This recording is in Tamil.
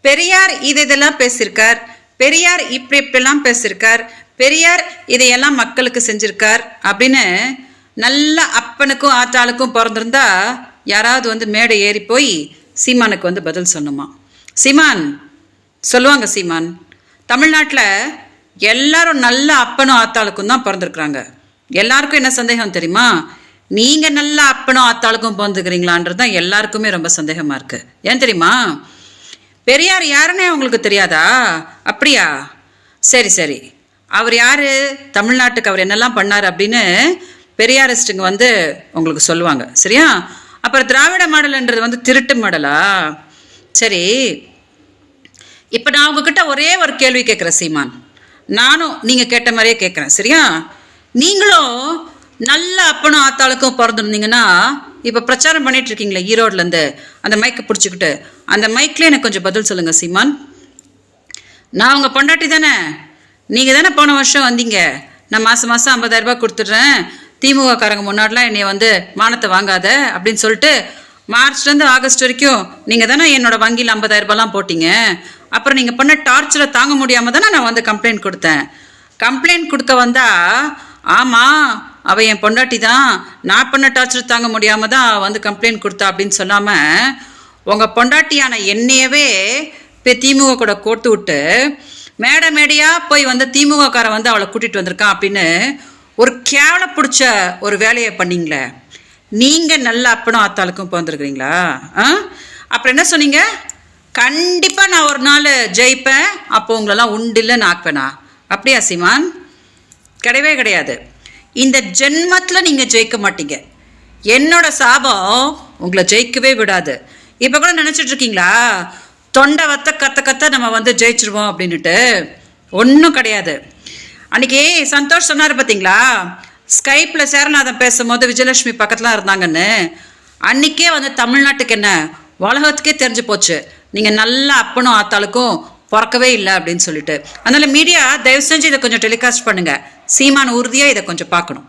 பெரியார் இதெல்லாம் பேசியிருக்கார், பெரியார் இப்படிலாம் பேசியிருக்கார், பெரியார் இதையெல்லாம் மக்களுக்கு செஞ்சிருக்கார் அப்படின்னு நல்ல அப்பனுக்கும் ஆத்தாளுக்கும் பிறந்திருந்தா யாராவது மேடை ஏறி போய் சீமானுக்கு பதில் சொன்னோமா? சீமான் சொல்லுவாங்க. சீமான், தமிழ்நாட்டில் எல்லாரும் நல்ல அப்பனும் ஆத்தாளுக்கும் தான் பிறந்திருக்கிறாங்க. எல்லாருக்கும் என்ன சந்தேகம் தெரியுமா? நீங்கள் நல்ல அப்பனும் ஆத்தாளுக்கும் பிறந்துக்கிறீங்களான்றது தான் எல்லாருக்குமே ரொம்ப சந்தேகமாக இருக்குது. ஏன் தெரியுமா? பெரியார் யாருன்னே உங்களுக்கு தெரியாதா? அப்படியா? சரி சரி, அவர் யார், தமிழ்நாட்டுக்கு அவர் என்னெல்லாம் பண்ணார் அப்படின்னு பெரியாரிஸ்ட்டுங்க உங்களுக்கு சொல்லுவாங்க. சரியா? அப்புறம் திராவிட மாடல்ன்றது திருட்டு மாடலா? சரி, இப்போ நான் உங்ககிட்ட ஒரே ஒரு கேள்வி கேட்குறேன் சீமான். நானும் நீங்கள் கேட்ட மாதிரியே கேட்குறேன். சரியா? நீங்களும் நல்ல அப்பனும் ஆத்தாளுக்கும் பிறந்திருந்தீங்கன்னா இப்போ பிரச்சாரம் பண்ணிட்டு இருக்கீங்களே ஈரோட்லேருந்து, அந்த மைக்கை பிடிச்சிக்கிட்டு, அந்த மைக்லேயே எனக்கு கொஞ்சம் பதில் சொல்லுங்கள் சீமான். நான் உங்கள் பொண்டாட்டி தானே? நீங்கள் தானே போன வருஷம் வந்தீங்க, நான் மாதம் 50,000 ரூபாய் கொடுத்துட்றேன், திமுக காரங்க முன்னாடிலாம் என்னை மானத்தை வாங்காத அப்படின்னு சொல்லிட்டு மார்ச்லேருந்து ஆகஸ்ட் வரைக்கும் நீங்கள் தானே என்னோட வங்கியில் 50,000 ரூபாய்லாம் போட்டிங்க. அப்புறம் நீங்கள் பண்ண டார்ச்சரை தாங்க முடியாமல் தானே நான் கம்ப்ளைண்ட் கொடுத்தேன். கம்ப்ளைண்ட் கொடுக்க வந்தா ஆமாம் அவள் என் பொண்டாட்டி தான், நான் பண்ண டார்ச்சர் தாங்க முடியாமல் தான் கம்ப்ளைண்ட் கொடுத்தா அப்படின்னு சொல்லாமல் உங்கள் பொண்டாட்டியான என்னையவே இப்போ திமுக கூட கோர்த்து விட்டு மேடையாக போய் திமுக காரன் அவளை கூட்டிகிட்டு வந்திருக்கான் அப்படின்னு ஒரு கேவல பிடிச்ச ஒரு வேலையை பண்ணீங்களே. நீங்கள் நல்ல அப்பனும் ஆத்தாளுக்கும் பிறந்திருக்கிறீங்களா? அப்புறம் என்ன சொன்னீங்க? கண்டிப்பாக நான் ஒரு நாள் ஜெயிப்பேன், அப்போ உங்களெல்லாம் உண்டில்லைன்னு ஆக்குவேனா? அப்படியா சீமான்? கிடையவே கிடையாது. இந்த ஜென்மத்தில் நீங்கள் ஜெயிக்க மாட்டீங்க. என்னோட சாபம் உங்களை ஜெயிக்கவே விடாது. இப்போ கூட நினச்சிட்டு இருக்கீங்களா தொண்டை கத்த நம்ம ஜெயிச்சிருவோம் அப்படின்ட்டு? ஒன்றும் கிடையாது. அன்றைக்கி சந்தோஷ் சொன்னார் பார்த்தீங்களா, ஸ்கைப்பில் சேரநாதன் பேசும்போது விஜயலட்சுமி பக்கத்தில் இருந்தாங்கன்னு. அன்றைக்கே தமிழ்நாட்டுக்கு என்ன உலகத்துக்கே தெரிஞ்சு போச்சு நீங்கள் நல்ல அப்பனும் ஆத்தாளுக்கும் பிறக்கவே இல்லை அப்படின்னு சொல்லிட்டு. அதனால் மீடியா தயவு செஞ்சு இதை கொஞ்சம் டெலிகாஸ்ட் பண்ணுங்கள். சீமான் உறுதியாக இதை கொஞ்சம் பார்க்கணும்.